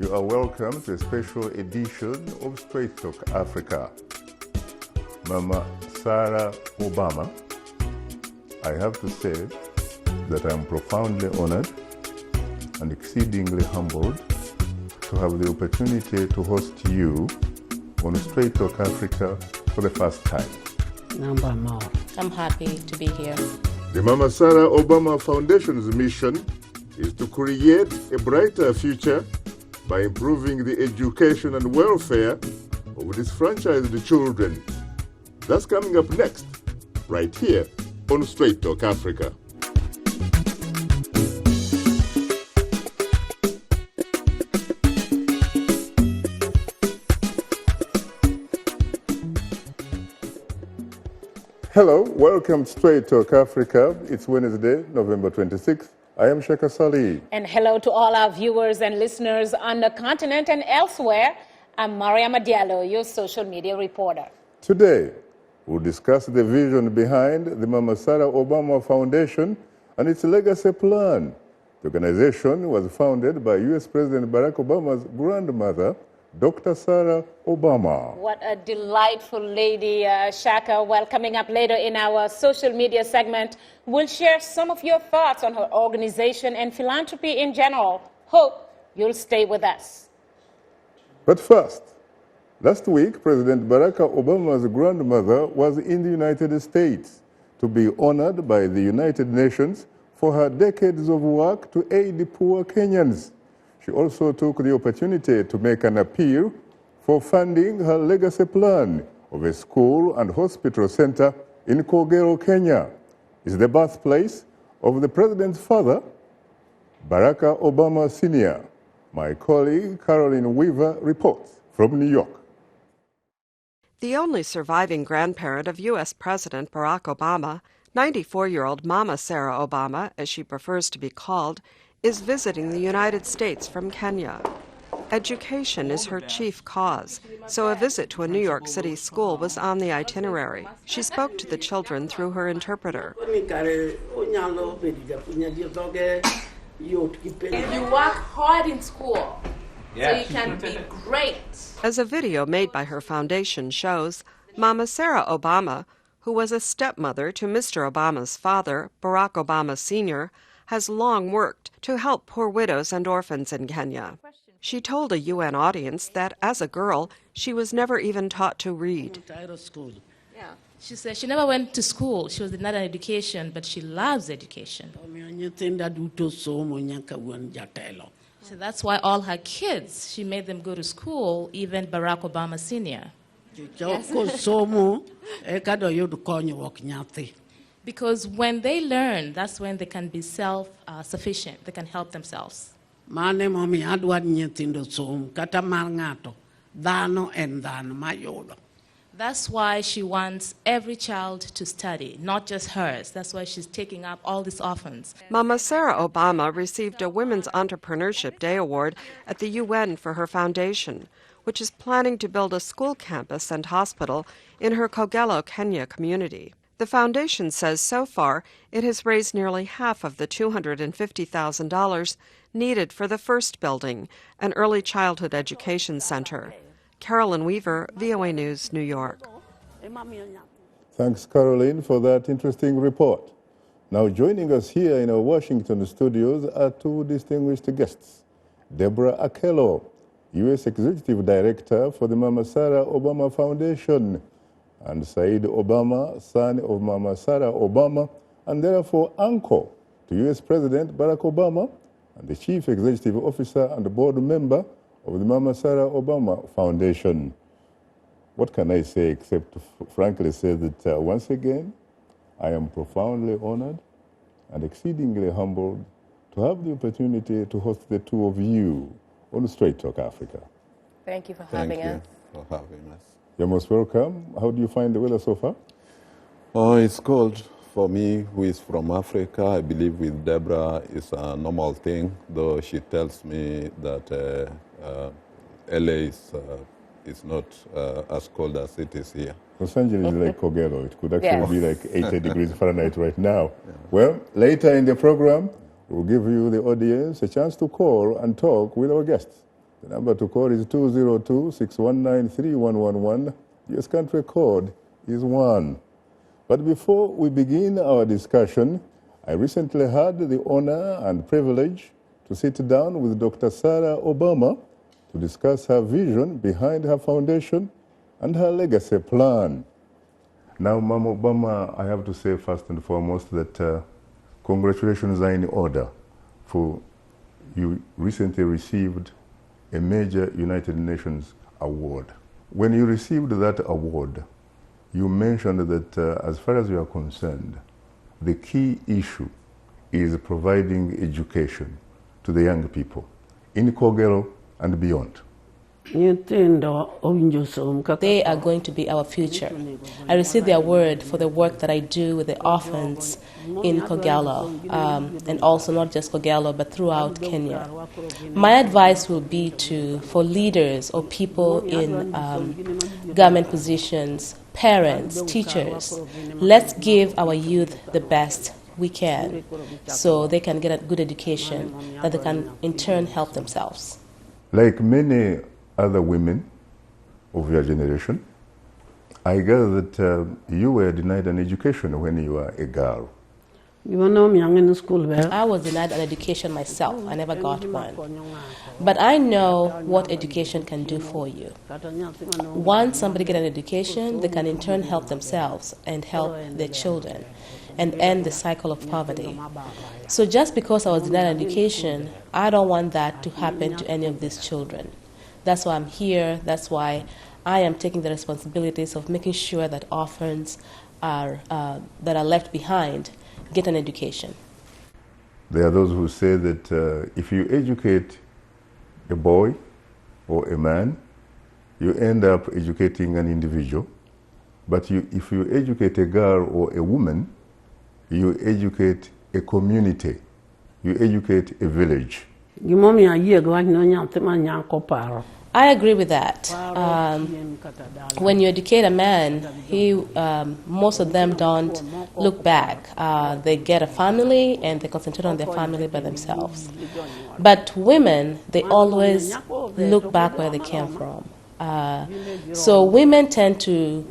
You are welcome to a special edition of Straight Talk Africa. Mama Sarah Obama, I have to say that I'm profoundly honored and exceedingly humbled to have the opportunity to host you on Straight Talk Africa for the first time. I'm happy to be here. The Mama Sarah Obama Foundation's mission is to create a brighter future by improving the education and welfare of disfranchised children. That's coming up next, right here on Straight Talk Africa. Hello, welcome to Straight Talk Africa. It's Wednesday, November 26th. I am Shaka Ssali. And hello to all our viewers and listeners on the continent and elsewhere. I'm Mariama Diallo, your social media reporter. Today, we'll discuss the vision behind the Mama Sarah Obama Foundation and its legacy plan. The organization was founded by U.S. President Barack Obama's grandmother, Dr. Sarah Obama. What a delightful lady, Shaka. Well, coming up later in our social media segment, we'll share some of your thoughts on her organization and philanthropy in general. Hope you'll stay with us. But first, last week, President Barack Obama's grandmother was in the United States to be honored by the United Nations for her decades of work to aid the poor Kenyans. She also took the opportunity to make an appeal for funding her legacy plan of a school and hospital center in Kogelo, Kenya. It's the birthplace of the president's father, Barack Obama Sr. My colleague Caroline Weaver reports from New York. The only surviving grandparent of U.S. President Barack Obama, 94-year-old Mama Sarah Obama, as she prefers to be called, is visiting the United States from Kenya. Education is her chief cause, so a visit to a New York City school was on the itinerary. She spoke to the children through her interpreter. You work hard in school, so you can be great. As a video made by her foundation shows, Mama Sarah Obama, who was a stepmother to Mr. Obama's father, Barack Obama Sr., has long worked to help poor widows and orphans in Kenya. She told a UN audience that as a girl, she was never even taught to read. Yeah. She said she never went to school. She was not an education, but she loves education. So that's why all her kids, she made them go to school, even Barack Obama Sr. Because when they learn, that's when they can be self-sufficient. They can help themselves. That's why she wants every child to study, not just hers. That's why she's taking up all these orphans. Mama Sarah Obama received a Women's Entrepreneurship Day Award at the UN for her foundation, which is planning to build a school campus and hospital in her Kogelo, Kenya community. The foundation says so far it has raised nearly half of the $250,000 needed for the first building, an early childhood education center. Caroline Weaver, VOA News, New York. Thanks, Caroline, for that interesting report. Now joining us here in our Washington studios are two distinguished guests. Deborah Akello, U.S. Executive Director for the Mama Sarah Obama Foundation, and Said Obama, son of Mama Sarah Obama, and therefore uncle to U.S. President Barack Obama, and the Chief Executive Officer and Board Member of the Mama Sarah Obama Foundation. What can I say except to frankly say that once again, I am profoundly honored and exceedingly humbled to have the opportunity to host the two of you on Straight Talk Africa. Thank you for having us. Thank you for having us. You're most welcome. How do you find the weather so far? Oh, it's cold for me, who is from Africa. I believe with Deborah it's a normal thing, though she tells me that LA is not as cold as it is here. Los Angeles is like Kogelo. It could actually be like 80 degrees Fahrenheit right now. Yeah. Well, later in the program, we'll give you, the audience, a chance to call and talk with our guests. The number to call is 202-619-3111. US country code is 1. But before we begin our discussion, I recently had the honor and privilege to sit down with Dr. Sarah Obama to discuss her vision behind her foundation and her legacy plan. Now, Mama Obama, I have to say first and foremost that congratulations are in order, for you recently received a major United Nations award. When you received that award, you mentioned that as far as you are concerned, the key issue is providing education to the young people in Kogelo and beyond. They are going to be our future. I received the award for the work that I do with the orphans in Kogelo, and also not just Kogelo, but throughout Kenya. My advice will be for leaders or people in government positions, parents, teachers, let's give our youth the best we can so they can get a good education that they can in turn help themselves. Like many other women of your generation, I gather that you were denied an education when you were a girl. I was denied an education myself. I never got one. But I know what education can do for you. Once somebody gets an education, they can in turn help themselves and help their children and end the cycle of poverty. So just because I was denied an education, I don't want that to happen to any of these children. That's why I'm here. That's why I am taking the responsibilities of making sure that orphans that are left behind get an education. There are those who say that if you educate a boy or a man, you end up educating an individual. But if you educate a girl or a woman, you educate a community, you educate a village. I agree with that. When you educate a man, most of them don't look back. They get a family and they concentrate on their family by themselves. But women, they always look back where they came from. So women tend to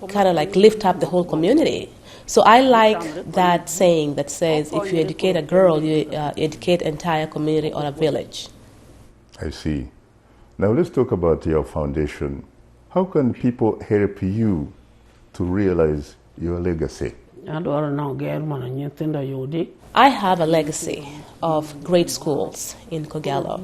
kind of like lift up the whole community. So I like that saying that says, if you educate a girl, you educate an entire community or a village. I see. Now let's talk about your foundation. How can people help you to realize your legacy? I have a legacy of great schools in Kogelo.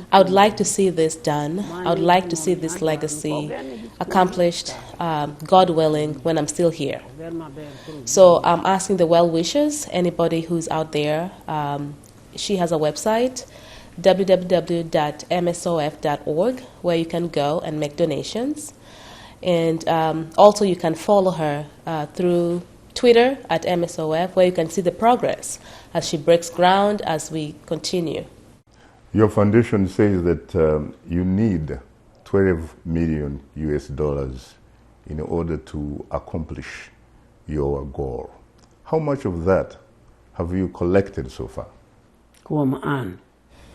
I would like to see this done. I would like to see this legacy accomplished, God willing, when I'm still here. So I'm asking the well-wishers, anybody who's out there. She has a website, www.msof.org, where you can go and make donations. And also you can follow her through Twitter at MSOF, where you can see the progress as she breaks ground as we continue. Your foundation says that you need 12 million US dollars in order to accomplish your goal. How much of that have you collected so far?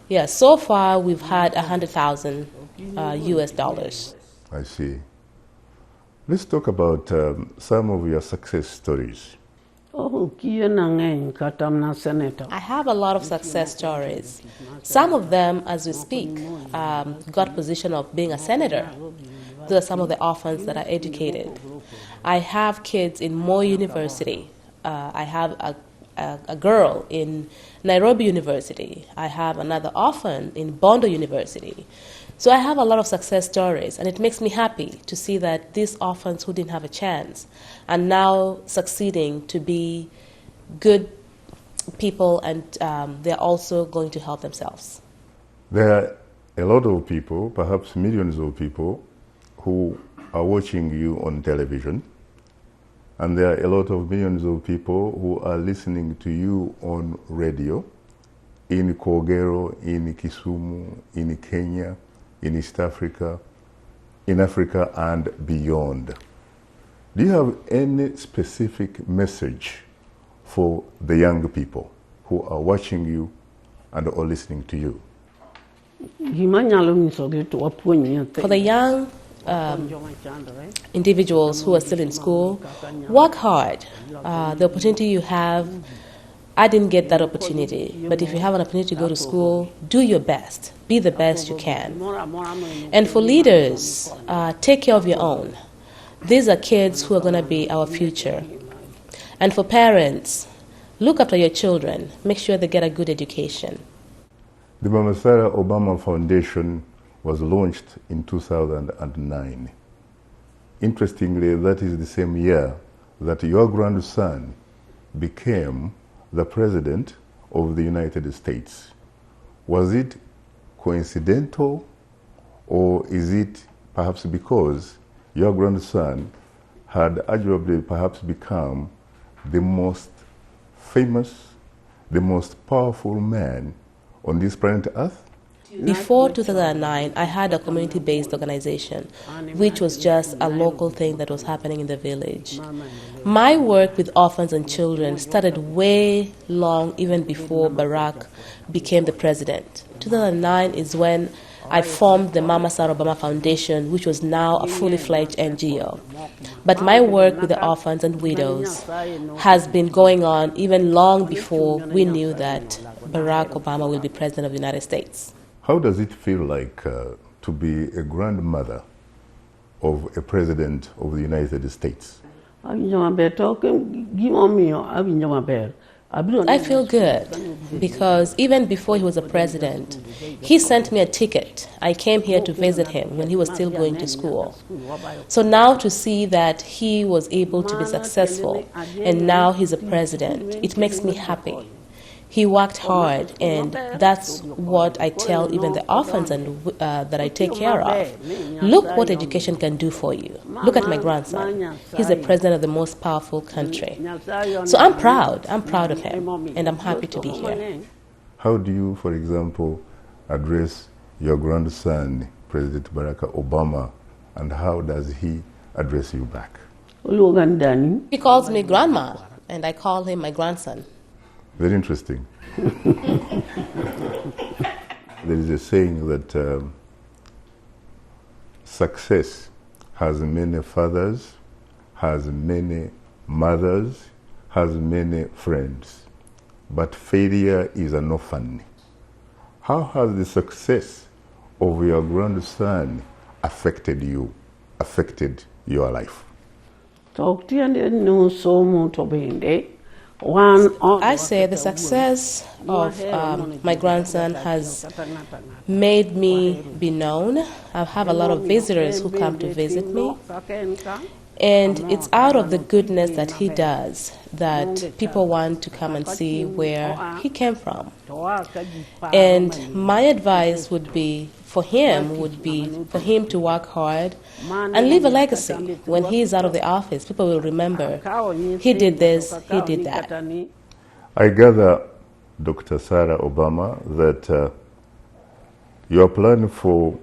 Yeah, so far we've had 100,000 US dollars. I see. Let's talk about some of your success stories. I have a lot of success stories. Some of them, as we speak, got position of being a senator. Those are some of the orphans that are educated. I have kids in Moi University. I have a girl in Nairobi University. I have another orphan in Bondo University. So I have a lot of success stories, and it makes me happy to see that these orphans who didn't have a chance are now succeeding to be good people, and they're also going to help themselves. There are a lot of people, perhaps millions of people, who are watching you on television, and there are a lot of millions of people who are listening to you on radio in Kogelo, in Kisumu, in Kenya, in East Africa, in Africa and beyond. Do you have any specific message for the young people who are watching you and are listening to you? For the young individuals who are still in school, work hard. The opportunity you have, I didn't get that opportunity, but if you have an opportunity to go to school, do your best. Be the best you can. And for leaders, take care of your own. These are kids who are going to be our future. And for parents, look after your children. Make sure they get a good education. The Mama Sarah Obama Foundation was launched in 2009. Interestingly, that is the same year that your grandson became the President of the United States. Was it coincidental, or is it perhaps because your grandson had arguably perhaps become the most famous, the most powerful man on this planet Earth? Before 2009, I had a community-based organization, which was just a local thing that was happening in the village. My work with orphans and children started way long, even before Barack became the president. 2009 is when I formed the Mama Sarah Obama Foundation, which was now a fully fledged NGO. But my work with the orphans and widows has been going on even long before we knew that Barack Obama will be president of the United States. How does it feel like to be a grandmother of a president of the United States? I feel good because even before he was a president, he sent me a ticket. I came here to visit him when he was still going to school. So now to see that he was able to be successful and now he's a president, it makes me happy. He worked hard, and that's what I tell even the orphans and, that I take care of. Look what education can do for you. Look at my grandson. He's the president of the most powerful country. So I'm proud of him, and I'm happy to be here. How do you, for example, address your grandson, President Barack Obama, and how does he address you back? He calls me grandma, and I call him my grandson. Very interesting. There is a saying that success has many fathers, has many mothers, has many friends, but failure is an orphan. How has the success of your grandson affected you, affected your life? I say the success of my grandson has made me be known. I have a lot of visitors who come to visit me. And it's out of the goodness that he does that people want to come and see where he came from. And my advice would be for him to work hard and leave a legacy. When he is out of the office, people will remember he did this, he did that. I gather, Dr. Sarah Obama, that you are planning for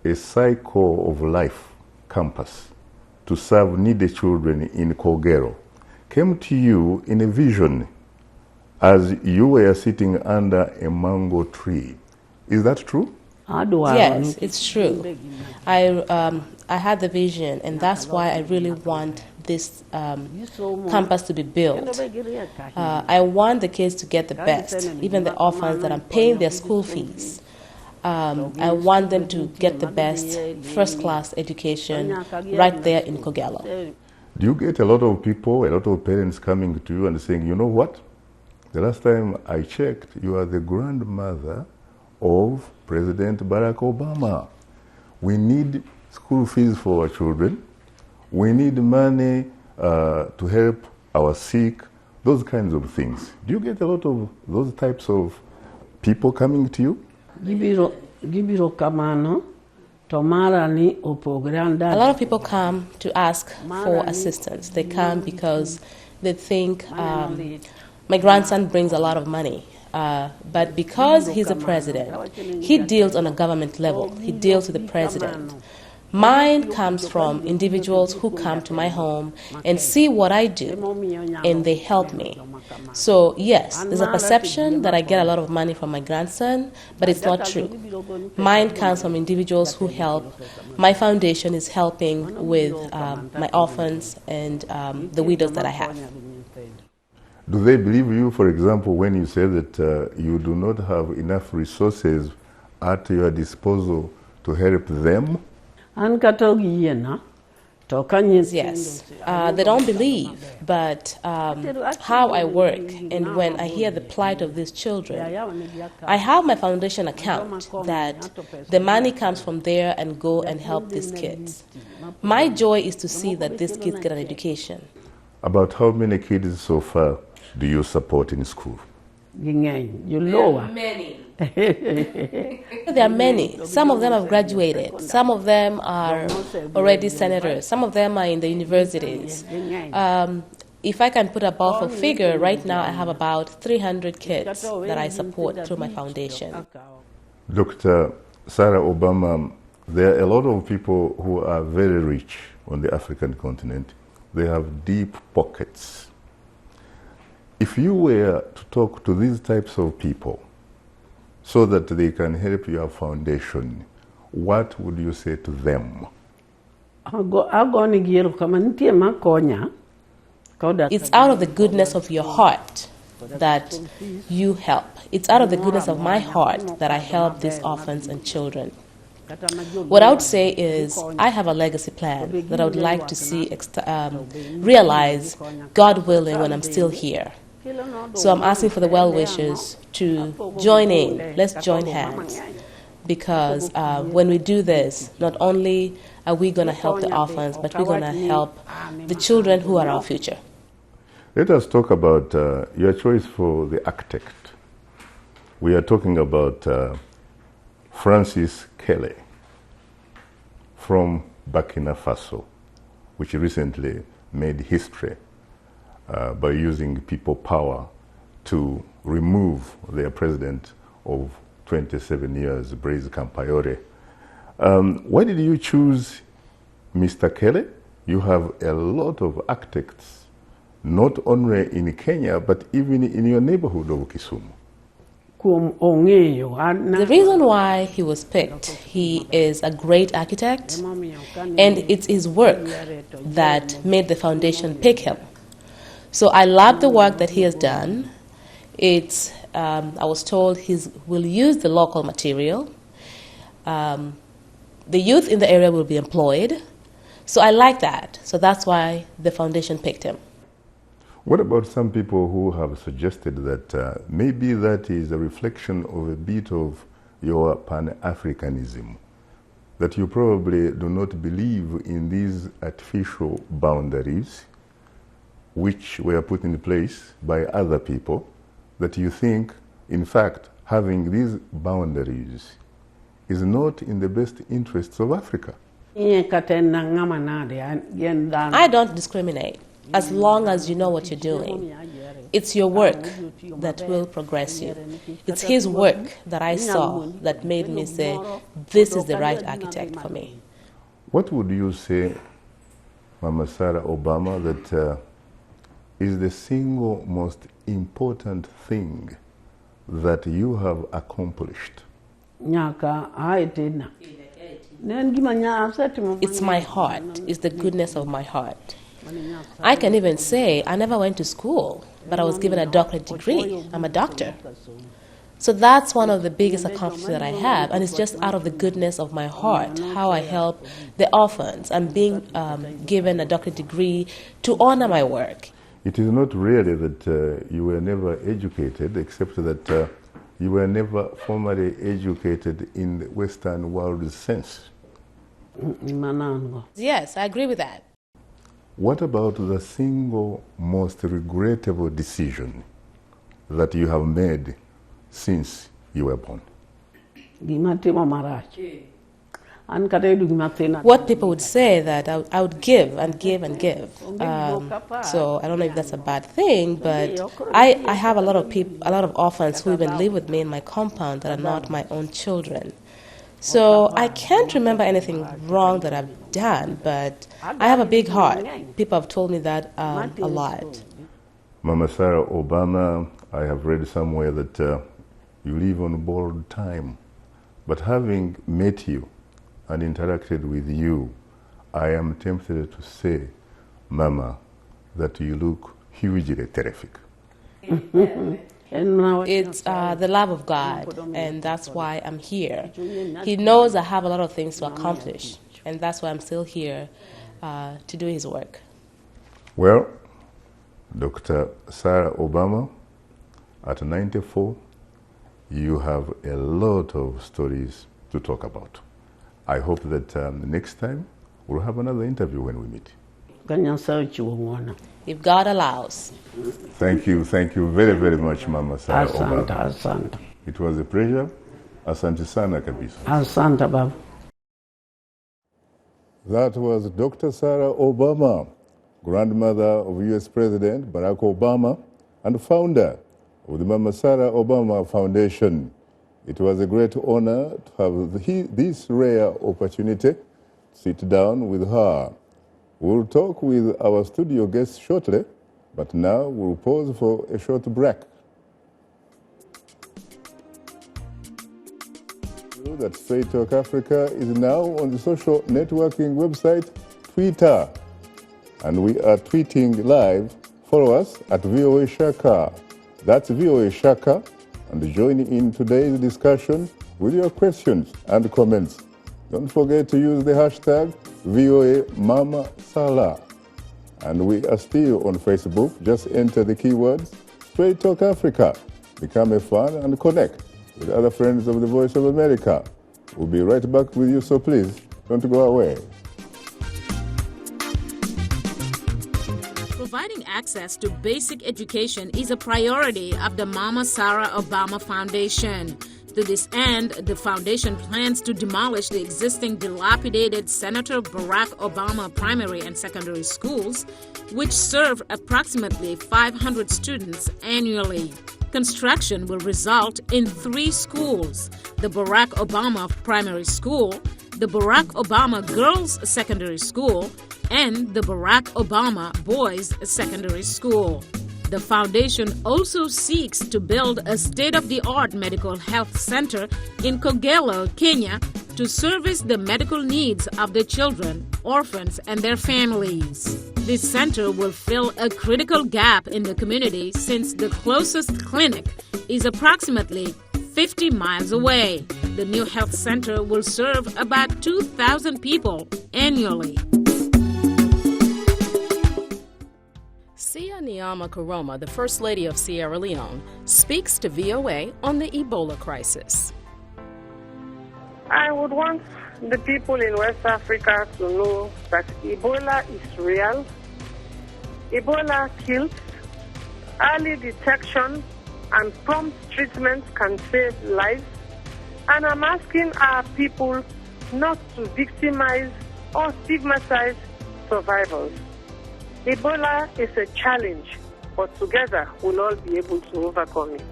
a cycle of life campus to serve needy children in Kogelo came to you in a vision as you were sitting under a mango tree. Is that true? Yes, it's true. I had the vision, and that's why I really want this campus to be built. I want the kids to get the best, even the orphans that I'm paying their school fees. I want them to get the best first-class education right there in Kogelo. Do you get a lot of people, a lot of parents coming to you and saying, you know what? The last time I checked, you are the grandmother of President Barack Obama. We need school fees for our children. We need money to help our sick, those kinds of things. Do you get a lot of those types of people coming to you? A lot of people come to ask for assistance. They come because they think my grandson brings a lot of money. But because he's a president, he deals on a government level. He deals with the president. Mine comes from individuals who come to my home and see what I do, and they help me. So yes, there's a perception that I get a lot of money from my grandson, but it's not true. Mine comes from individuals who help. My foundation is helping with my orphans and the widows that I have. Do they believe you, for example, when you say that you do not have enough resources at your disposal to help them? Yes, they don't believe, but how I work and when I hear the plight of these children, I have my foundation account that the money comes from there and go and help these kids. My joy is to see that these kids get an education. About how many kids so far do you support in school? Many. There are many. Some of them have graduated. Some of them are already senators. Some of them are in the universities. If I can put a ballpark figure, right now I have about 300 kids that I support through my foundation. Dr. Sarah Obama, there are a lot of people who are very rich on the African continent. They have deep pockets. If you were to talk to these types of people so that they can help your foundation, what would you say to them? It's out of the goodness of your heart that you help. It's out of the goodness of my heart that I help these orphans and children. What I would say is I have a legacy plan that I would like to see realize, God willing, when I'm still here. So I'm asking for the well-wishers to join in. Let's join hands. Because when we do this, not only are we going to help the orphans, but we're going to help the children who are our future. Let us talk about your choice for the architect. We are talking about Francis Kelly from Burkina Faso, which recently made history by using people power to remove their president of 27 years, Blaise Compaoré. Why did you choose Mr. Kelly? You have a lot of architects, not only in Kenya, but even in your neighborhood of Kisumu. The reason why he was picked, he is a great architect, and it's his work that made the foundation pick him. So I love the work that he has done. I was told he will use the local material. The youth in the area will be employed. So I like that. So that's why the foundation picked him. What about some people who have suggested that maybe that is a reflection of a bit of your Pan-Africanism, that you probably do not believe in these artificial boundaries which were put in place by other people, that you think, in fact, having these boundaries is not in the best interests of Africa? I don't discriminate. As long as you know what you're doing. It's your work that will progress you. It's his work that I saw that made me say, this is the right architect for me. What would you say, Mama Sarah Obama, that is the single most important thing that you have accomplished? It's my heart. It's the goodness of my heart. I can even say I never went to school, but I was given a doctorate degree. I'm a doctor. So that's one of the biggest accomplishments that I have, and it's just out of the goodness of my heart, how I help the orphans. I'm being given a doctorate degree to honor my work. It is not really that you were never educated, except that you were never formally educated in the Western world sense. Yes, I agree with that. What about the single most regrettable decision that you have made since you were born? What people would say that I would give and give and give. So I don't know if that's a bad thing, but I have a lot of orphans who even live with me in my compound that are not my own children. So I can't remember anything wrong that I've done, but I have a big heart. People have told me that a lot. Mama Sarah Obama, I have read somewhere that you live on borrowed time. But having met you and interacted with you, I am tempted to say, Mama, that you look hugely terrific. It's the love of God, and that's why I'm here. He knows I have a lot of things to accomplish, and that's why I'm still here to do his work. Well, Dr. Sarah Obama, at 94, you have a lot of stories to talk about. I hope that next time we'll have another interview when we meet. If God allows. Thank you very, very much, Mama Sarah Obama. Asante. It was a pleasure. Asante sana kabisa. Asante, Baba. That was Dr. Sarah Obama, grandmother of U.S. President Barack Obama and founder of the Mama Sarah Obama Foundation. It was a great honor to have this rare opportunity to sit down with her. We'll talk with our studio guests shortly, but now we'll pause for a short break. That Straight Talk Africa is now on the social networking website Twitter, and we are tweeting live. Follow us at VOA Shaka. That's VOA Shaka, and join in today's discussion with your questions and comments. Don't forget to use the hashtag VOA Mama Sala. And we are still on Facebook. Just enter the keywords Straight Talk Africa. Become a fan and connect with other friends of the Voice of America. We'll be right back with you, so please don't go away. Providing access to basic education is a priority of the Mama Sarah Obama Foundation. To this end, the foundation plans to demolish the existing dilapidated Senator Barack Obama primary and secondary schools, which serve approximately 500 students annually. Construction will result in 3 schools: the Barack Obama Primary School, the Barack Obama Girls Secondary School, and the Barack Obama Boys Secondary School. The foundation also seeks to build a state-of-the-art medical health center in Kogelo, Kenya, to service the medical needs of the children, orphans, and their families. This center will fill a critical gap in the community since the closest clinic is approximately 50 miles away. The new health center will serve about 2,000 people annually. Sia Nyama Koroma, the First Lady of Sierra Leone, speaks to VOA on the Ebola crisis. I would want the people in West Africa to know that Ebola is real. Ebola kills. Early detection and prompt treatment can save lives. And I'm asking our people not to victimize or stigmatize survivors. Ebola is a challenge, but together we'll all be able to overcome it.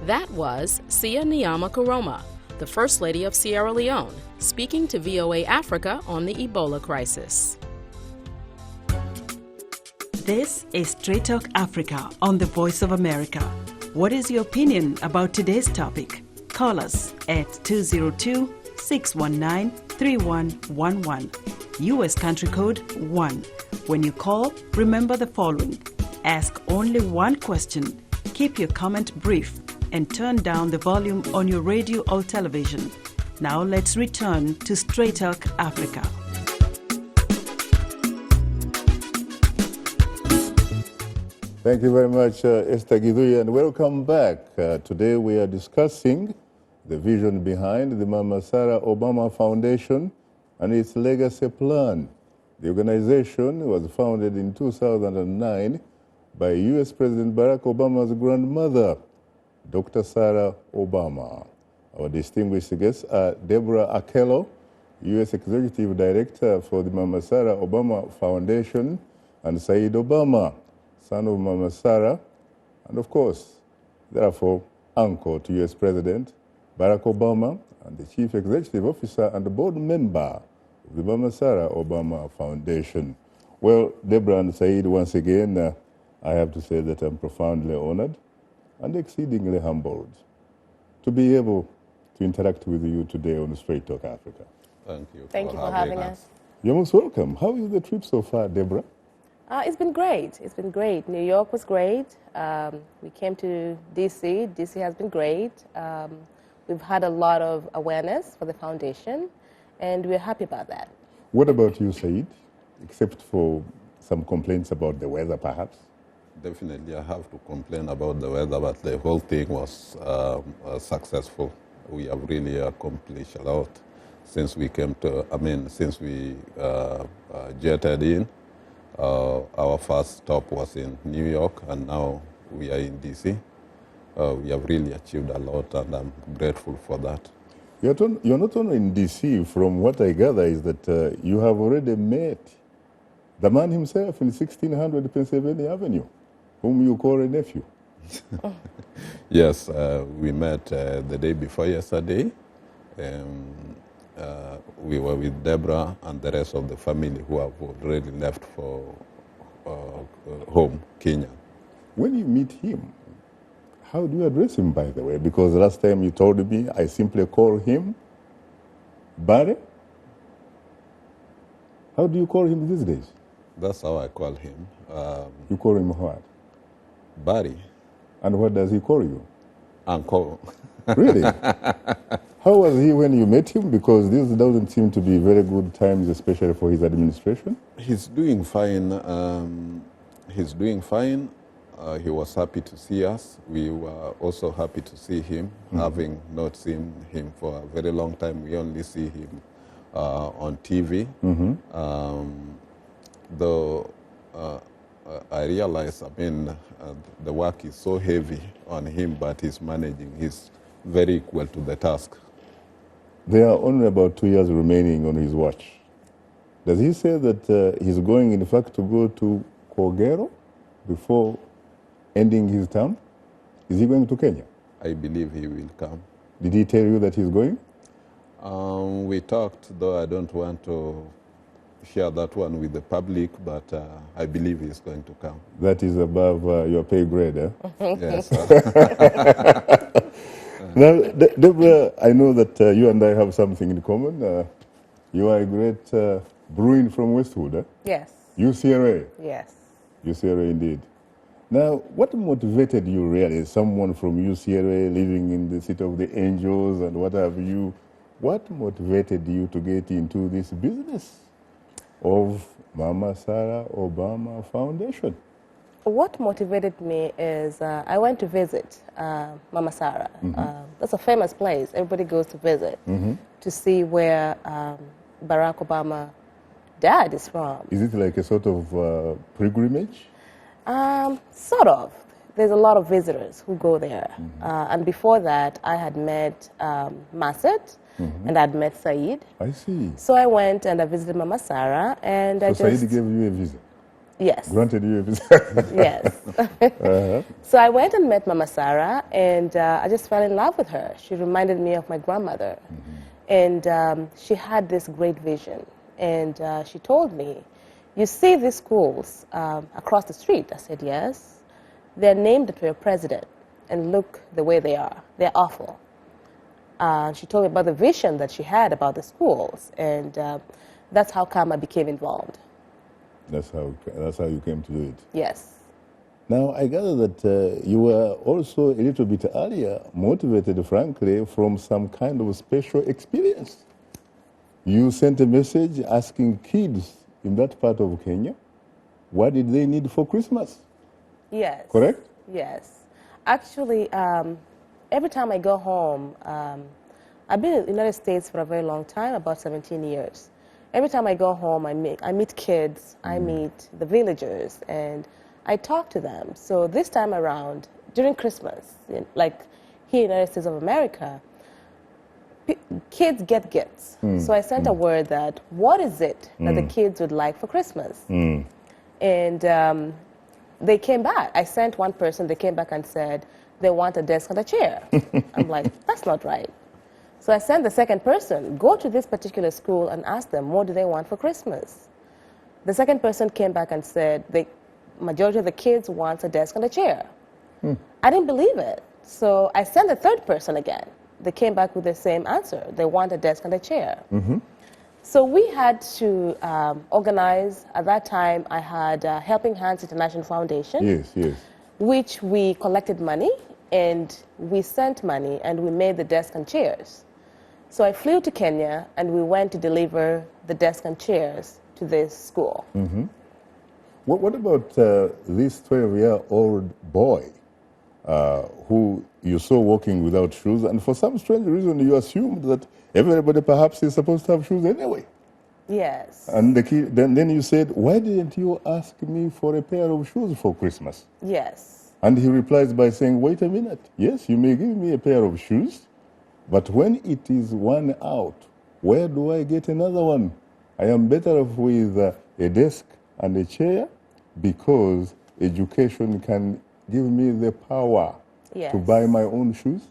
That was Sia Nyama Koroma, the First Lady of Sierra Leone, speaking to VOA Africa on the Ebola crisis. This is Straight Talk Africa on the Voice of America. What is your opinion about today's topic? Call us at 202-619-3111. U.S. country code 1. When you call, remember the following. Ask only one question, keep your comment brief, and turn down the volume on your radio or television. Now let's return to Straight Talk Africa. Thank you very much, Esther Gidhuya, and welcome back. Today we are discussing the vision behind the Mama Sarah Obama Foundation and its legacy plan. The organization was founded in 2009 by U.S. President Barack Obama's grandmother, Dr. Sarah Obama. Our distinguished guests are Deborah Akello, U.S. Executive Director for the Mama Sarah Obama Foundation, and Said Obama, son of Mama Sarah, and of course, therefore, uncle to U.S. President Barack Obama, and the Chief Executive Officer and the board member of the Mama Sarah Obama Foundation. Well, Deborah and Said, once again, I have to say that I'm profoundly honored and exceedingly humbled to be able to interact with you today on Straight Talk Africa. Thank you. Thank you for having us. You're most welcome. How is the trip so far, Deborah? It's been great. It's been great. New York was great. We came to D.C. D.C. has been great. We've had a lot of awareness for the foundation, and we're happy about that. What about you, Said? Except for some complaints about the weather, perhaps? Definitely, I have to complain about the weather, but the whole thing was successful. We have really accomplished a lot since we came to, since we jetted in. Our first stop was in New York, and now we are in D.C. We have really achieved a lot, and I'm grateful for that. You're not only in D.C., from what I gather is that you have already met the man himself in 1600 Pennsylvania Avenue, whom you call a nephew. Yes, we met the day before yesterday. We were with Deborah and the rest of the family who have already left for home, Kenya. When you meet him, how do you address him, by the way? Because last time you told me I simply call him Barry. How do you call him these days? That's how I call him. You call him what? Barry. And what does he call you? Uncle. Really? How was he when you met him? Because this doesn't seem to be very good times, especially for his administration. He's doing fine. He's doing fine. He was happy to see us. We were also happy to see him, having not seen him for a very long time. We only see him on TV. Though I realize, the work is so heavy on him, but he's managing. He's very equal to the task. There are only about 2 years remaining on his watch. Does he say that he's going, in fact, to go to Kogero before ending his term? Is he going to Kenya? I believe he will come. Did he tell you that he's going? We talked, though I don't want to share that one with the public, but I believe he's going to come. That is above your pay grade, eh? Yes. Now, Deborah, I know that you and I have something in common. You are a great Bruin from Westwood, eh? Yes. UCLA. Yes. UCLA indeed. Now, what motivated you really, someone from UCLA living in the City of the Angels and what have you, what motivated you to get into this business of Mama Sarah Obama Foundation? What motivated me is I went to visit Mama Sarah. That's a famous place. Everybody goes to visit to see where Barack Obama dad is from. Is it like a sort of pilgrimage? Sort of. There's a lot of visitors who go there. And before that, I had met Masset and I'd met Said. I see. So I went and I visited Mama Sarah and I So just... Said gave you a visa? Yes. Granted you a visa? Yes. So I went and met Mama Sarah and I just fell in love with her. She reminded me of my grandmother. And she had this great vision. And she told me, you see these schools across the street? I said, yes. They're named after your president. And look the way they are. They're awful. She told me about the vision that she had about the schools. And that's how Kama became involved. That's how you came to do it? Yes. Now, I gather that you were also a little bit earlier motivated, frankly, from some kind of special experience. You sent a message asking kids in that part of Kenya, what did they need for Christmas? Yes. Correct? Yes. Actually, every time I go home, I've been in the United States for a very long time, about 17 years. Every time I go home, I meet kids, I meet the villagers, and I talk to them. So this time around, during Christmas, like here in the United States of America, kids get gifts. So I sent a word that, what is it that the kids would like for Christmas? And they came back. I sent one person, they came back and said, they want a desk and a chair. I'm like, that's not right. So I sent the second person, go to this particular school and ask them, what do they want for Christmas? The second person came back and said, the majority of the kids wants a desk and a chair. I didn't believe it. So I sent the third person again. They came back with the same answer. They want a desk and a chair. So we had to organize. At that time, I had Helping Hands International Foundation. Yes, yes. Which we collected money, and we sent money, and we made the desk and chairs. So I flew to Kenya, and we went to deliver the desk and chairs to this school. What about this 12-year-old boy who you saw walking without shoes, and for some strange reason you assumed that everybody perhaps is supposed to have shoes anyway? Yes. And the kid, then you said, why didn't you ask me for a pair of shoes for Christmas? Yes. And he replies by saying, wait a minute, yes, you may give me a pair of shoes, but when it is one out, where do I get another one? I am better off with a desk and a chair, because education can give me the power to buy my own shoes.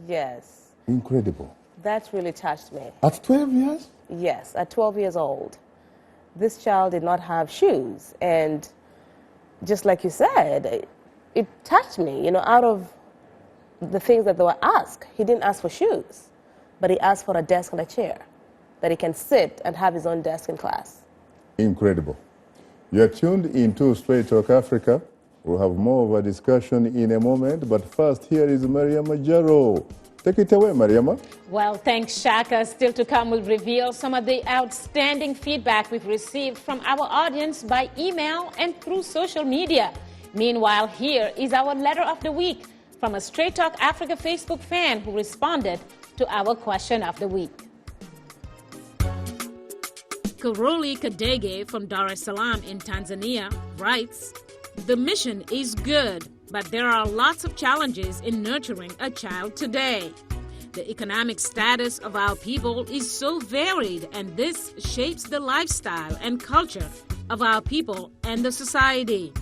Yes. Incredible. That really touched me. At 12 years? Yes, at 12 years old. This child did not have shoes, and just like you said, it touched me. You know, out of the things that they were asked, he didn't ask for shoes, but he asked for a desk and a chair that he can sit and have his own desk in class. Incredible. You're tuned into Straight Talk Africa. We'll have more of a discussion in a moment, but first, here is Mariama Jaro. Take it away, Mariama. Well, thanks, Shaka. Still to come, we'll reveal some of the outstanding feedback we've received from our audience by email and through social media. Meanwhile, here is our letter of the week from a Straight Talk Africa Facebook fan who responded to our question of the week. Karoli Kadege from Dar es Salaam in Tanzania writes, "The mission is good, but there are lots of challenges in nurturing a child today. The economic status of our people is so varied, and this shapes the lifestyle and culture of our people and the society.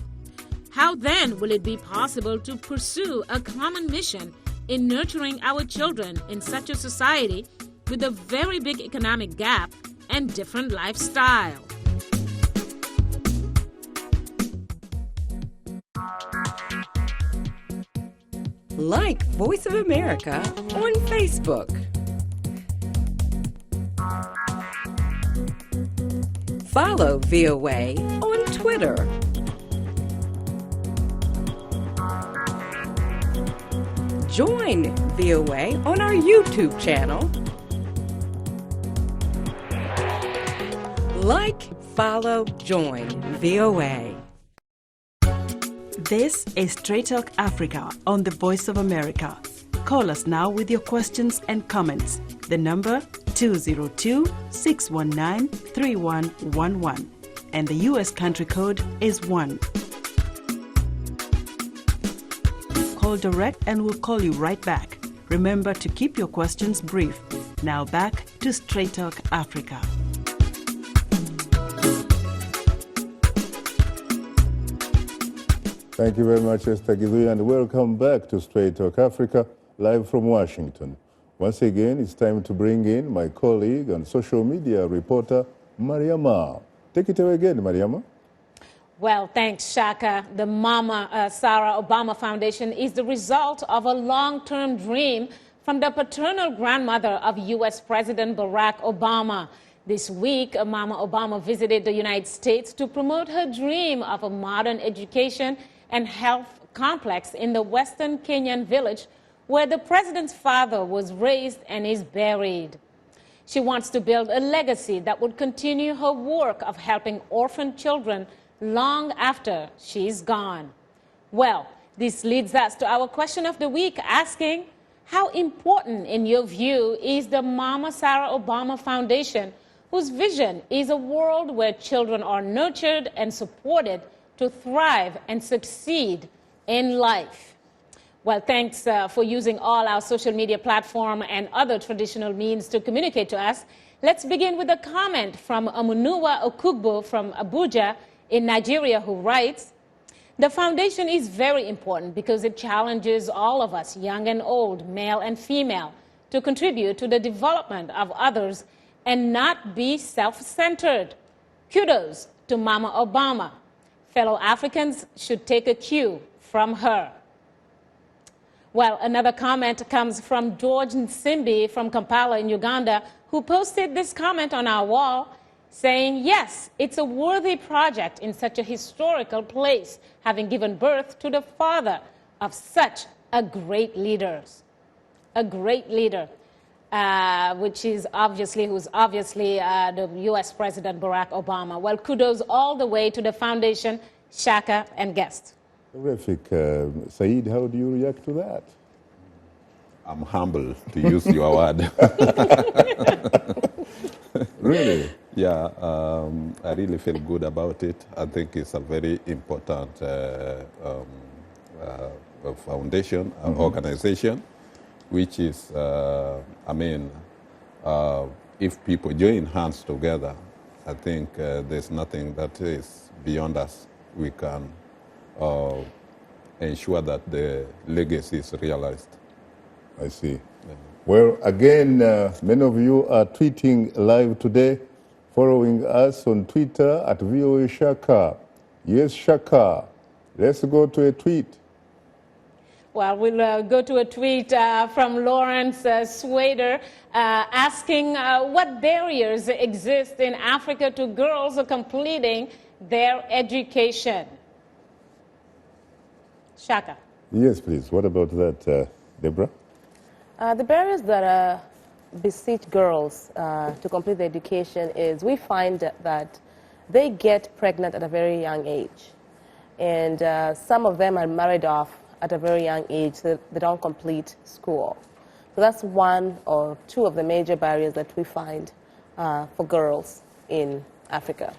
How then will it be possible to pursue a common mission in nurturing our children in such a society with a very big economic gap and different lifestyle?" Like Voice of America on Facebook. Follow VOA on Twitter. Join VOA on our YouTube channel. Like, follow, join VOA. This is Straight Talk Africa on the Voice of America. Call us now with your questions and comments. The number 202-619-3111. And the U.S. country code is 1. Call direct and we'll call you right back. Remember to keep your questions brief. Now back to Straight Talk Africa. Thank you very much, Esther Gidui, and welcome back to Straight Talk Africa, live from Washington. Once again, it's time to bring in my colleague and social media reporter, Mariama. Take it away again, Mariama. Well, thanks, Shaka. The Mama Sarah Obama Foundation is the result of a long-term dream from the paternal grandmother of U.S. President Barack Obama. This week, Mama Obama visited the United States to promote her dream of a modern education and health complex in the western Kenyan village where the president's father was raised and is buried. She wants to build a legacy that would continue her work of helping orphan children long after she's gone. Well, this leads us to our question of the week, asking, how important, in your view, is the Mama Sarah Obama Foundation, whose vision is a world where children are nurtured and supported to thrive and succeed in life? Well, thanks for using all our social media platform and other traditional means to communicate to us. Let's begin with a comment from Amunuwa Okugbo from Abuja in Nigeria, who writes, "The foundation is very important because it challenges all of us, young and old, male and female, to contribute to the development of others and not be self-centered. Kudos to Mama Obama. Fellow Africans should take a cue from her. Well, another comment comes from George Nsimbi from Kampala in Uganda, who posted this comment on our wall saying, yes, it's a worthy project in such a historical place, having given birth to the father of such a great leader. A great leader, who's obviously the U.S. President Barack Obama. Well, kudos all the way to the foundation, Shaka, and guests. Terrific. Saeed, how do you react to that? I'm humble, to use your word. Really? Yeah, I really feel good about it. I think it's a very important foundation, organization, which is, if people join hands together, I think there's nothing that is beyond us. We can ensure that the legacy is realized. I see. Yeah. Well, again, many of you are tweeting live today, following us on Twitter at VOA Shaka. Yes, Shaka. Let's go to a tweet. Well, we'll go to a tweet from Lawrence Swader asking what barriers exist in Africa to girls completing their education. Shaka. Yes, please. What about that, Deborah? The barriers that beseech girls to complete their education is we find that they get pregnant at a very young age. And some of them are married off at a very young age, so they don't complete school. So that's one or two of the major barriers that we find for girls in Africa.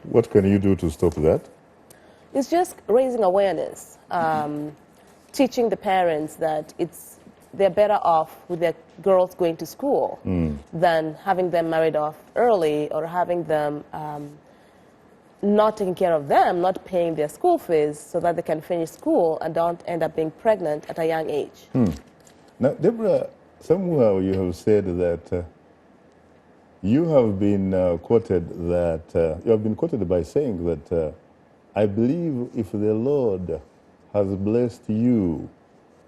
What can you do to stop that? It's just raising awareness, teaching the parents that they're better off with their girls going to school than having them married off early or having them not taking care of them, not paying their school fees so that they can finish school and don't end up being pregnant at a young age. Now, Deborah, somewhere you have said that you have been quoted by saying that I believe if the Lord has blessed you,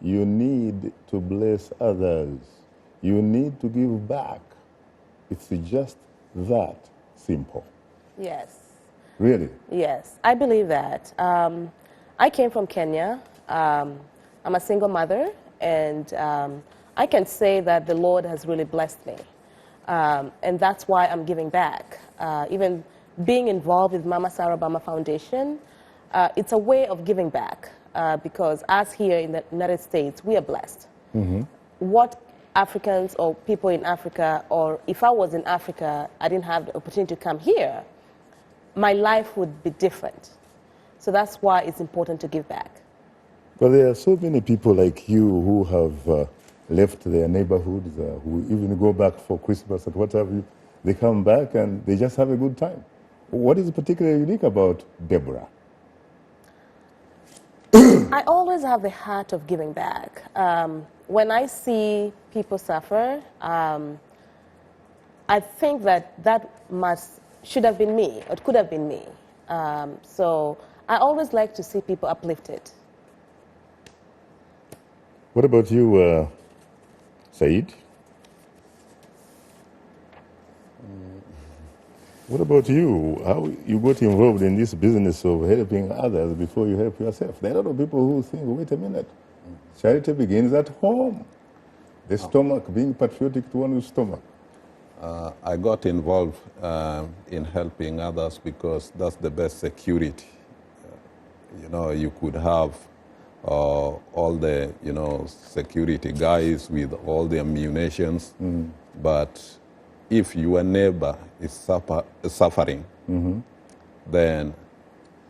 you need to bless others. You need to give back. It's just that simple. Yes. Really? Yes, I believe that. I came from Kenya. I'm a single mother, and I can say that the Lord has really blessed me. And that's why I'm giving back. Even being involved with Mama Sarah Obama Foundation, it's a way of giving back. Because as here in the United States, we are blessed. What Africans or people in Africa, or if I was in Africa, I didn't have the opportunity to come here, my life would be different. So that's why it's important to give back. But there are so many people like you who have left their neighborhoods, who even go back for Christmas and what have you. They come back and they just have a good time. What is particularly unique about Deborah? I always have the heart of giving back. When I see people suffer, I think that should have been me, or it could have been me. So I always like to see people uplifted. What about you, Saeed? What about you? How you got involved in this business of helping others before you help yourself? There are a lot of people who think, wait a minute, charity begins at home. The stomach, being patriotic to one's stomach. I got involved in helping others because that's the best security. You could have all the, security guys with all the munitions, but if your neighbor is suffering, then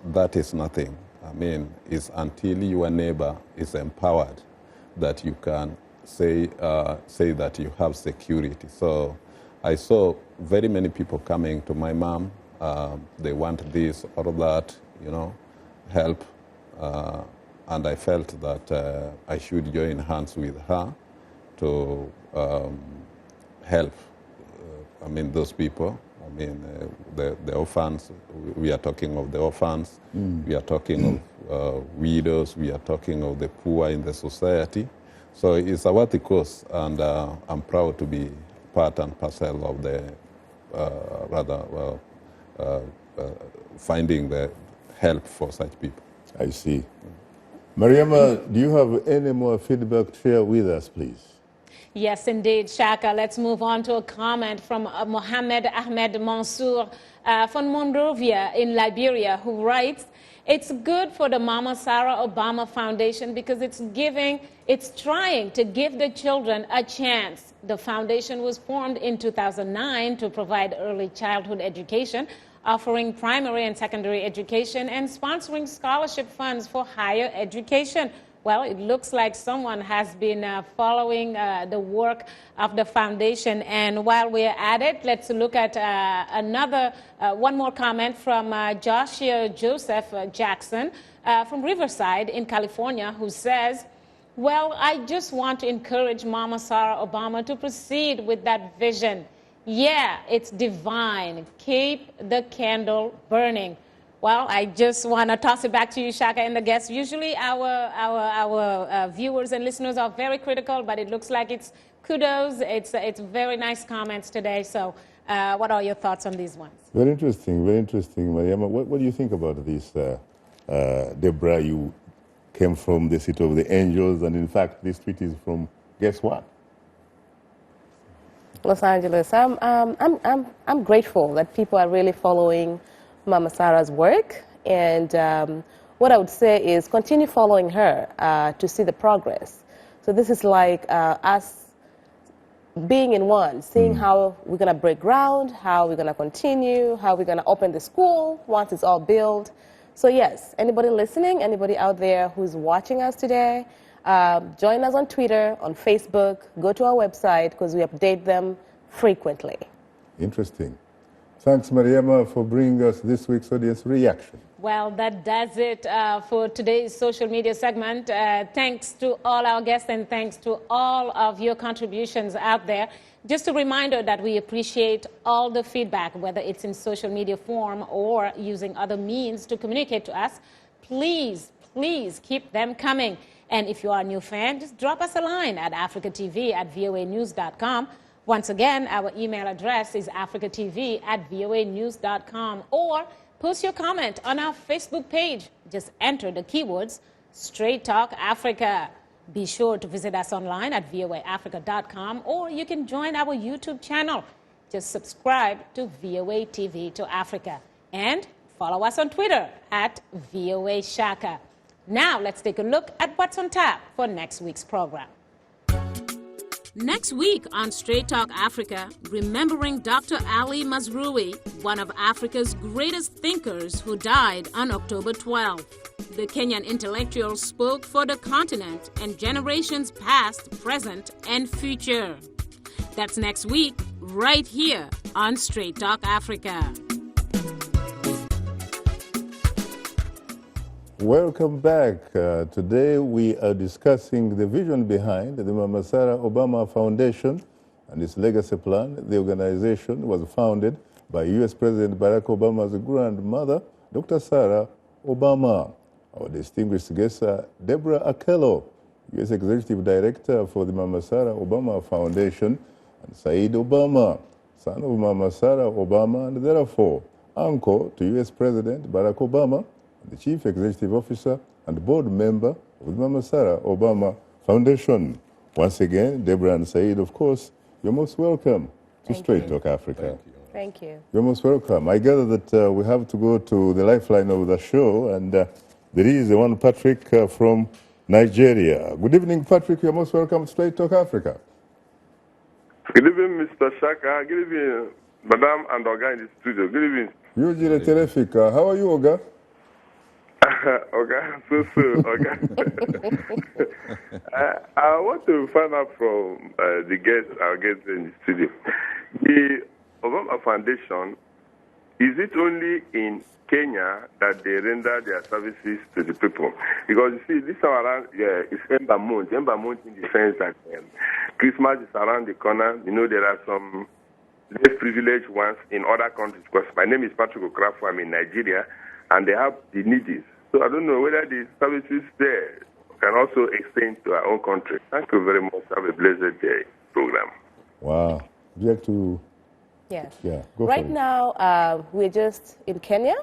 that is nothing. I mean, it's until your neighbor is empowered that you can say that you have security. So I saw very many people coming to my mom. They want this or that, help. And I felt that I should join hands with her to help, those people. The orphans, we are talking of the orphans, we are talking of widows, we are talking of the poor in the society. So it's a worthy cause, and I'm proud to be part and parcel of the, finding the help for such people. I see. Mariama, do you have any more feedback to share with us, please? Yes, indeed, Shaka. Let's move on to a comment from Mohammed Ahmed Mansour from Monrovia in Liberia, who writes, "It's good for the Mama Sarah Obama Foundation because it's trying to give the children a chance. The foundation was formed in 2009 to provide early childhood education, offering primary and secondary education, and sponsoring scholarship funds for higher education." Well, it looks like someone has been following the work of the foundation. And while we're at it, let's look at one more comment from Joshua Joseph Jackson from Riverside in California, who says, "Well, I just want to encourage Mama Sarah Obama to proceed with that vision. Yeah, it's divine. Keep the candle burning." Well, I just want to toss it back to you, Shaka, and the guests. Usually our viewers and listeners are very critical, but it looks like it's kudos. It's very nice comments today. So what are your thoughts on these ones? Very interesting, Mariama. What do you think about this, Deborah? You came from the City of the Angels, and in fact, this tweet is from, guess what? Los Angeles. I'm grateful that people are really following Mama Sarah's work, and what I would say is continue following her to see the progress. So this is like us being in one, seeing how we're going to break ground, how we're going to continue, how we're going to open the school once it's all built. So yes, anybody listening, anybody out there who's watching us today, join us on Twitter, on Facebook, go to our website because we update them frequently. Interesting. Thanks, Mariama, for bringing us this week's audience reaction. Well, that does it for today's social media segment. Thanks to all our guests and thanks to all of your contributions out there. Just a reminder that we appreciate all the feedback, whether it's in social media form or using other means to communicate to us. Please, please keep them coming. And if you are a new fan, just drop us a line at africatv@voanews.com. Once again, our email address is africatv@voanews.com, or post your comment on our Facebook page. Just enter the keywords Straight Talk Africa. Be sure to visit us online at voaafrica.com, or you can join our YouTube channel. Just subscribe to VOA TV to Africa. And follow us on Twitter at VOA Shaka. Now, let's take a look at what's on tap for next week's program. Next week on Straight Talk Africa, remembering Dr. Ali Mazrui, one of Africa's greatest thinkers who died on October 12th. The Kenyan intellectual spoke for the continent and generations past, present, and future. That's next week, right here on Straight Talk Africa. Welcome back. Today we are discussing the vision behind the Mama Sarah Obama Foundation and its legacy plan. The organization was founded by U.S. President Barack Obama's grandmother, Dr. Sarah Obama. Our distinguished guests are Deborah Akello, U.S. Executive Director for the Mama Sarah Obama Foundation, and Said Obama, son of Mama Sarah Obama and therefore uncle to U.S. President Barack Obama, the Chief Executive Officer and Board Member of the Mama Sarah Obama Foundation. Once again, Deborah and Said, of course, you're most welcome to Straight Talk Africa. Thank you. You're most welcome. I gather that we have to go to the lifeline of the show, and there is one Patrick from Nigeria. Good evening, Patrick. You're most welcome to Straight Talk Africa. Good evening, Mr. Shaka. Good evening, Madam and Oga in the studio. Good evening. You're terrific. How are you, Oga? Okay, okay. I want to find out from the guests, our guests in the studio. The Obama Foundation is it only in Kenya that they render their services to the people? Because you see, this time around is Ember Month. Ember Month in the sense that Christmas is around the corner. You know, there are some less privileged ones in other countries. Because my name is Patrick Okrafo. I'm in Nigeria, and they have the needy. So I don't know whether the services there can also extend to our own country. Thank you very much. Have a blessed day program. Wow. Would you like to? Yes. Yeah, go right for it. now, we're just in Kenya,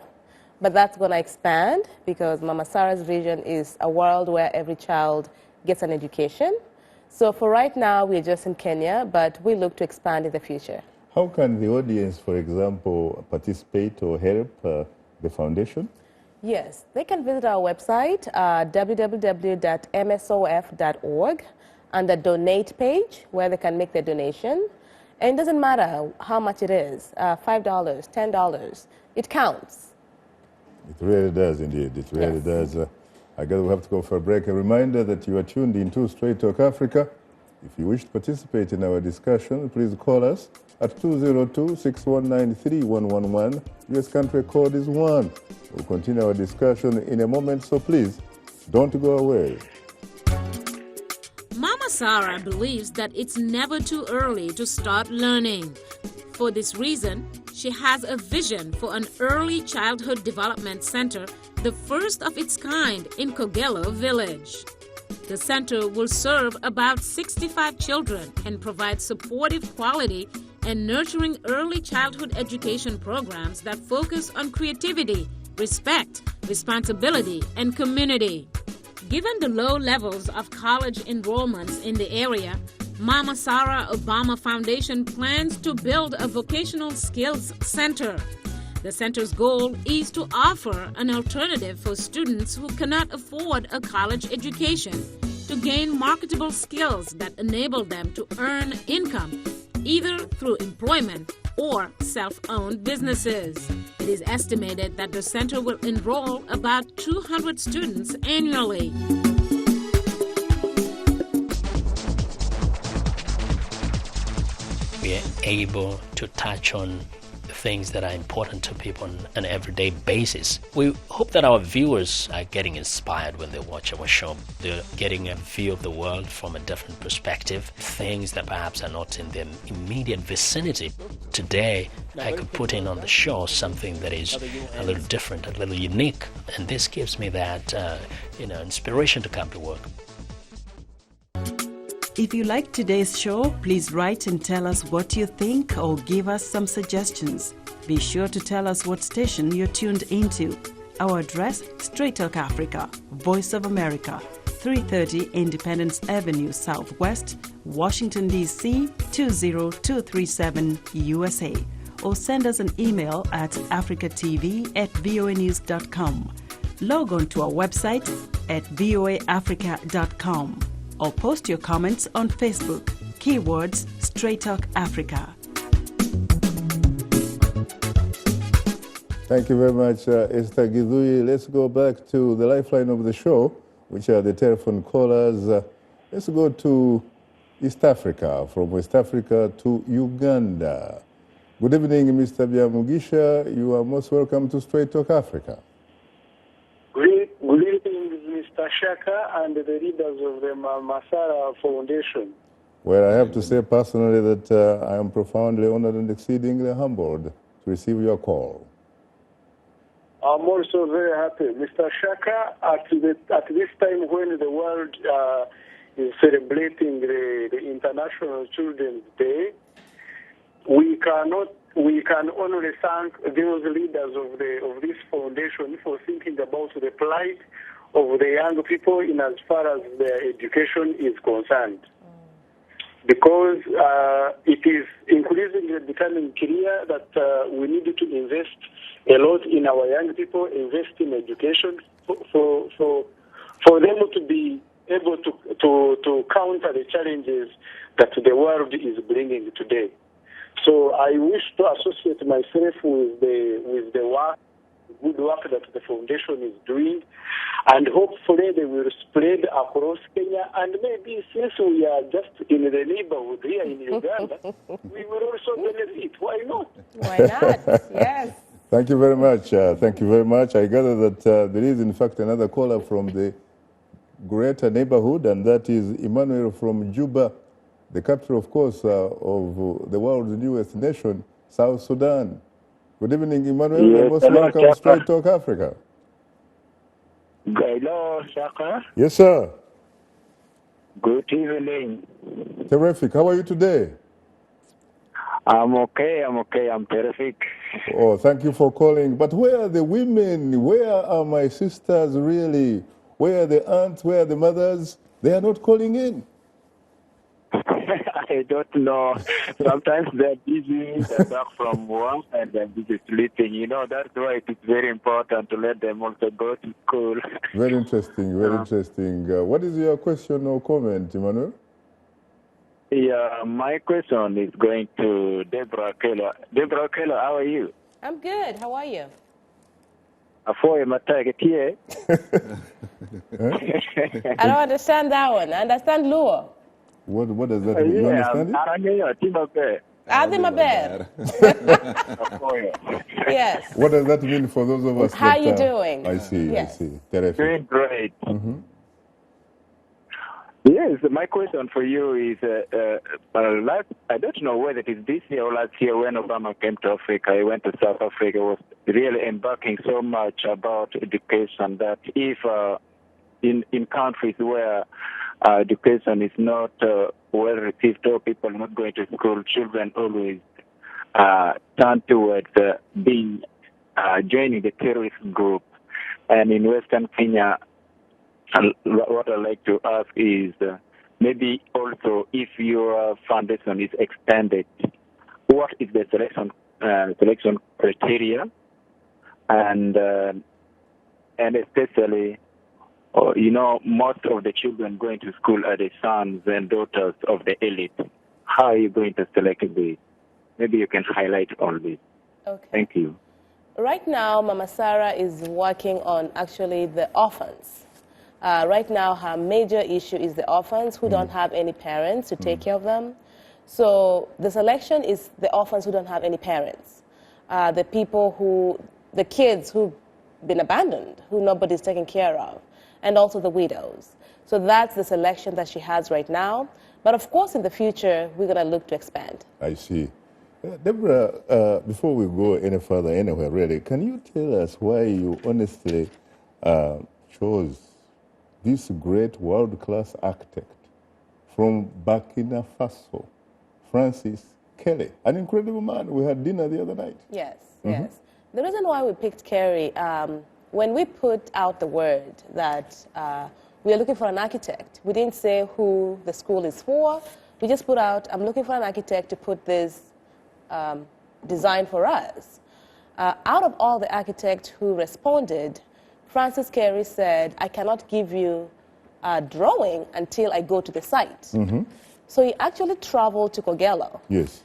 but that's going to expand because Mama Sarah's vision is a world where every child gets an education. So for right now, we're just in Kenya, but we look to expand in the future. How can the audience, for example, participate or help the foundation? Yes, they can visit our website, www.msof.org, and the donate page where they can make their donation. And it doesn't matter how much it is, $5, $10, it counts. It really does, indeed. It really does. I guess we have to go for a break. A reminder that you are tuned into Straight Talk Africa. If you wish to participate in our discussion, please call us at 202-619-3111. US country code is 1. We'll continue our discussion in a moment, so please don't go away. Mama Sarah believes that it's never too early to start learning. For this reason, she has a vision for an early childhood development center, the first of its kind in Kogelo village. The center will serve about 65 children and provide supportive quality and nurturing early childhood education programs that focus on creativity, respect, responsibility, and community. Given the low levels of college enrollments in the area, Mama Sarah Obama Foundation plans to build a vocational skills center. The center's goal is to offer an alternative for students who cannot afford a college education to gain marketable skills that enable them to earn income, either through employment or self-owned businesses. It is estimated that the center will enroll about 200 students annually. We are able to touch on things that are important to people on an everyday basis. We hope that our viewers are getting inspired when they watch our show. They're getting a view of the world from a different perspective, things that perhaps are not in their immediate vicinity. Today, I could put in on the show something that is a little different, a little unique, and this gives me that inspiration to come to work. If you like today's show, please write and tell us what you think or give us some suggestions. Be sure to tell us what station you're tuned into. Our address, Straight Talk Africa, Voice of America, 330 Independence Avenue Southwest, Washington, D.C. 20237 USA. Or send us an email at africatv@voanews.com. Log on to our website at voaafrica.com. Or post your comments on Facebook. Keywords Straight Talk Africa. Thank you very much, Esther Gizui. Let's go back to the lifeline of the show, which are the telephone callers. Let's go to East Africa, from West Africa to Uganda. Good evening, Mr. Byamugisha. You are most welcome to Straight Talk Africa. Good evening, Mr. Shaka and the leaders of the Mama Sarah Foundation. Well, I have to say personally that I am profoundly honored and exceedingly humbled to receive your call. I'm also very happy. Mr. Shaka, at this time when the world is celebrating the International Children's Day, we can only thank those leaders of this foundation for thinking about the plight of the young people in as far as their education is concerned. Because it is increasingly becoming clear that we need to invest a lot in our young people, invest in education for them to be able to counter the challenges that the world is bringing today. So I wish to associate myself with the work, good work that the foundation is doing, and hopefully they will spread across Kenya. And maybe since we are just in the neighborhood here in Uganda, we will also benefit. Why not? Why not? Yes. Thank you very much. Thank you very much. I gather that there is, in fact, another caller from the greater neighborhood, and that is Emmanuel from Juba, the capital, of course, of the world's newest nation, South Sudan. Good evening, Emmanuel. Yes, Most hello, welcome, Shaka. Straight Talk Africa. Hello, Shaka. Yes, sir. Good evening. Terrific. How are you today? I'm okay, I'm terrific. Oh, thank you for calling. But where are the women? Where are my sisters really? Where are the aunts? Where are the mothers? They are not calling in. I don't know. Sometimes they're busy, they're back from work, and they're busy sleeping. You know, that's why it's very important to let them also go to school. Very interesting, very interesting. What is your question or comment, Emmanuel? Yeah, my question is going to Deborah Keller. Deborah Keller, how are you? I'm good. How are you? Afoye Matage here. I don't understand that one. I understand Luo. What does that mean? You understand it? Adimaber. Yes. What does that mean for those of us How that... you doing? I see, Yes. I see. Terrific. Doing great. Yes, my question for you is, I don't know whether it is this year or last year when Obama came to Africa, he went to South Africa, was really embarking so much about education that if in countries where education is not well received or people are not going to school, children always turn towards joining the terrorist group. And in Western Kenya, what I'd like to ask is maybe also if your foundation is extended, what is the selection criteria, and especially, most of the children going to school are the sons and daughters of the elite. How are you going to select these? Maybe you can highlight all this. Okay. Thank you. Right now, Mama Sarah is working on actually the orphans. Right now, her major issue is the orphans who don't have any parents to take care of them. So the selection is the orphans who don't have any parents, the kids who've been abandoned, who nobody's taking care of, and also the widows. So that's the selection that she has right now. But of course, in the future, we're going to look to expand. I see. Deborah, before we go any further anywhere, really, can you tell us why you honestly chose this great world-class architect from Burkina Faso, Francis Kelly, an incredible man? We had dinner the other night. Yes, yes. The reason why we picked Kerry, when we put out the word that we are looking for an architect, we didn't say who the school is for. We just put out, I'm looking for an architect to put this design for us. Out of all the architects who responded, Francis Kerry said, I cannot give you a drawing until I go to the site. So he actually traveled to Kogelo. Yes.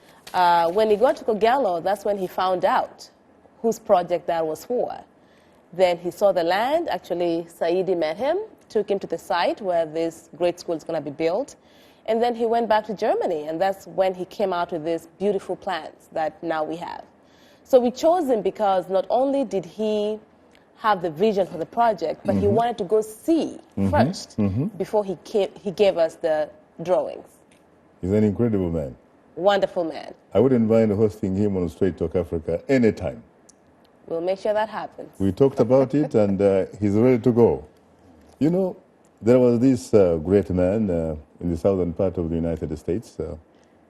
When he got to Kogelo, that's when he found out whose project that was for. Then he saw the land. Actually, Saidi met him, took him to the site where this great school is going to be built. And then he went back to Germany, and that's when he came out with these beautiful plans that now we have. So we chose him because not only did he have the vision for the project, but he wanted to go see first before he gave us the drawings. He's an incredible man. Wonderful man. I wouldn't mind hosting him on Straight Talk Africa anytime. We'll make sure that happens. We talked about it, and he's ready to go. You know, there was this great man in the southern part of the United States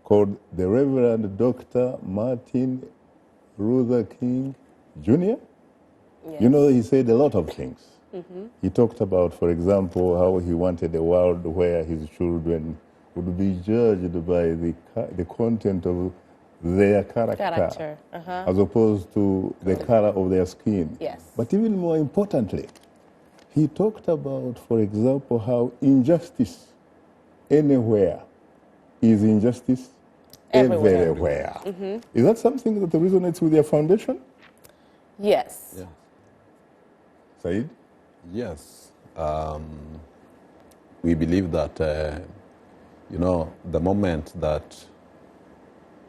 called the Reverend Dr. Martin Luther King Jr. Yes. You know, he said a lot of things. He talked about, for example, how he wanted a world where his children would be judged by the content of their character. As opposed to the color of their skin. Yes. But even more importantly, he talked about, for example, how injustice anywhere is injustice everywhere. Is that something that resonates with your foundation? Yes. Yeah. Said? Yes. We believe that, the moment that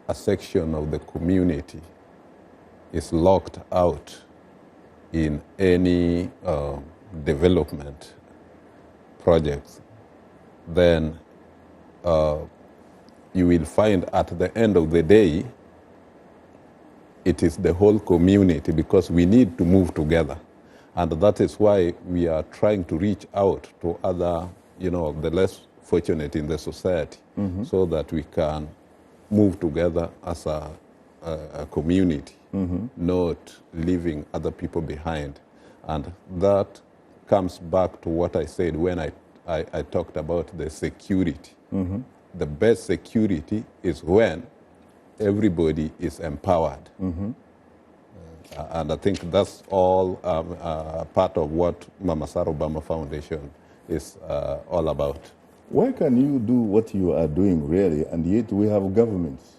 a section of the community is locked out in any development projects, then you will find at the end of the day, it is the whole community, because we need to move together. And that is why we are trying to reach out to other, the less fortunate in the society, so that we can move together as a community, not leaving other people behind. And that comes back to what I said when I talked about the security. The best security is when everybody is empowered. And I think that's all part of what Mama Sarah Obama Foundation is all about. Why can you do what you are doing, really, and yet we have governments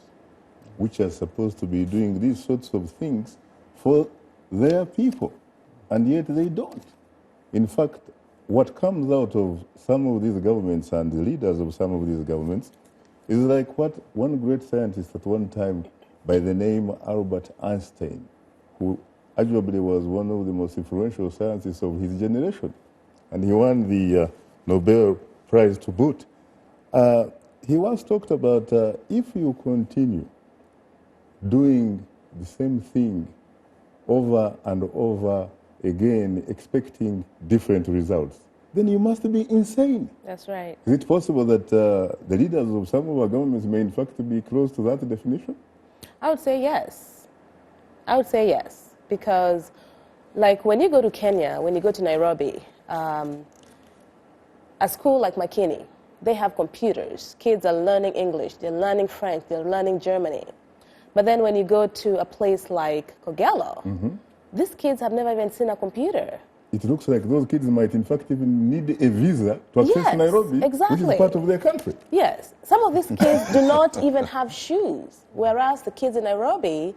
which are supposed to be doing these sorts of things for their people, and yet they don't? In fact, what comes out of some of these governments and the leaders of some of these governments is like what one great scientist at one time by the name Albert Einstein, who arguably was one of the most influential scientists of his generation, and he won the Nobel Prize to boot. He once talked about if you continue doing the same thing over and over again, expecting different results, then you must be insane. That's right. Is it possible that the leaders of some of our governments may in fact be close to that definition? I would say yes. I would say yes. Because like when you go to Kenya, when you go to Nairobi, a school like Makini, they have computers. Kids are learning English, they're learning French, they're learning Germany. But then when you go to a place like Kogelo, these kids have never even seen a computer. It looks like those kids might in fact even need a visa to access Nairobi, exactly. which is part of their country. Yes. Some of these kids do not even have shoes, whereas the kids in Nairobi,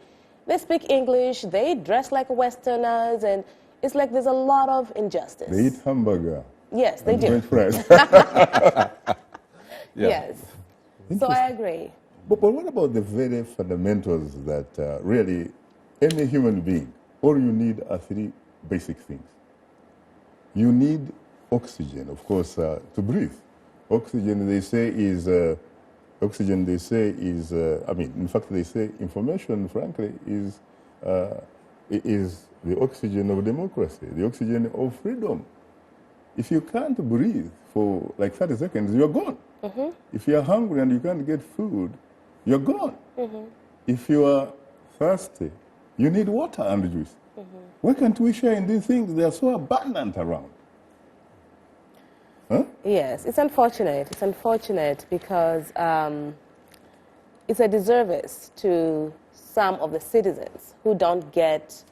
they speak English, they dress like Westerners, and it's like there's a lot of injustice. They eat hamburger. Yes, they do. French fries. Yes. So I agree. But what about the very fundamentals that really any human being, all you need are three basic things. You need oxygen, of course, to breathe. Oxygen, they say, is, in fact, they say information, frankly, is the oxygen of democracy, the oxygen of freedom. If you can't breathe for like 30 seconds, you're gone. If you're hungry and you can't get food, you're gone. If you are thirsty, you need water and juice. Why can't we share in these things? They are so abundant around. Huh? Yes, it's unfortunate. It's unfortunate because it's a disservice to some of the citizens who don't get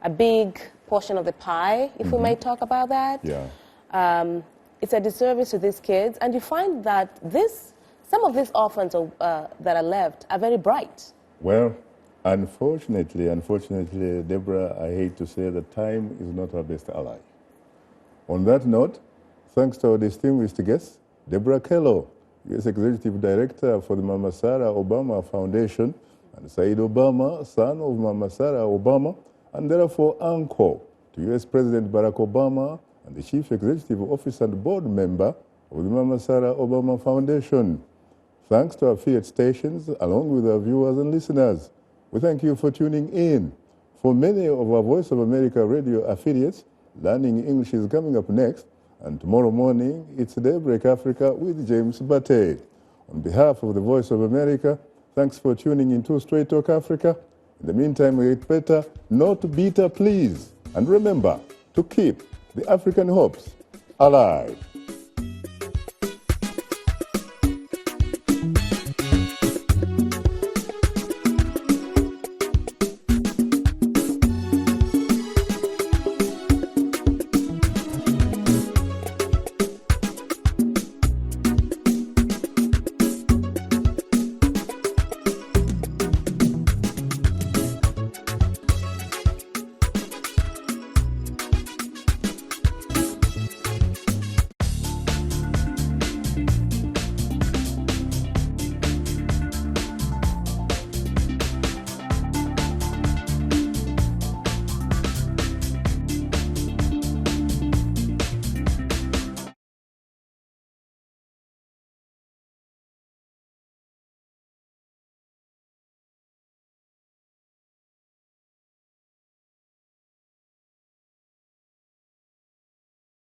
a big portion of the pie, if we may talk about that. Yeah. It's a disservice to these kids, and you find that some of these orphans that are left are very bright. Well, unfortunately, Deborah, I hate to say that time is not our best ally. On that note, thanks to our distinguished guest, Deborah Akello, U.S. Executive Director for the Mama Sarah Obama Foundation, and Said Obama, son of Mama Sarah Obama, and therefore uncle to U.S. President Barack Obama and the Chief Executive Officer and Board Member of the Mama Sarah Obama Foundation. Thanks to our affiliate stations, along with our viewers and listeners. We thank you for tuning in. For many of our Voice of America radio affiliates, Learning English is coming up next, and tomorrow morning, it's Daybreak Africa with James Bate. On behalf of the Voice of America, thanks for tuning in to Straight Talk Africa. In the meantime, we eat better, not bitter, please. And remember to keep the African hopes alive.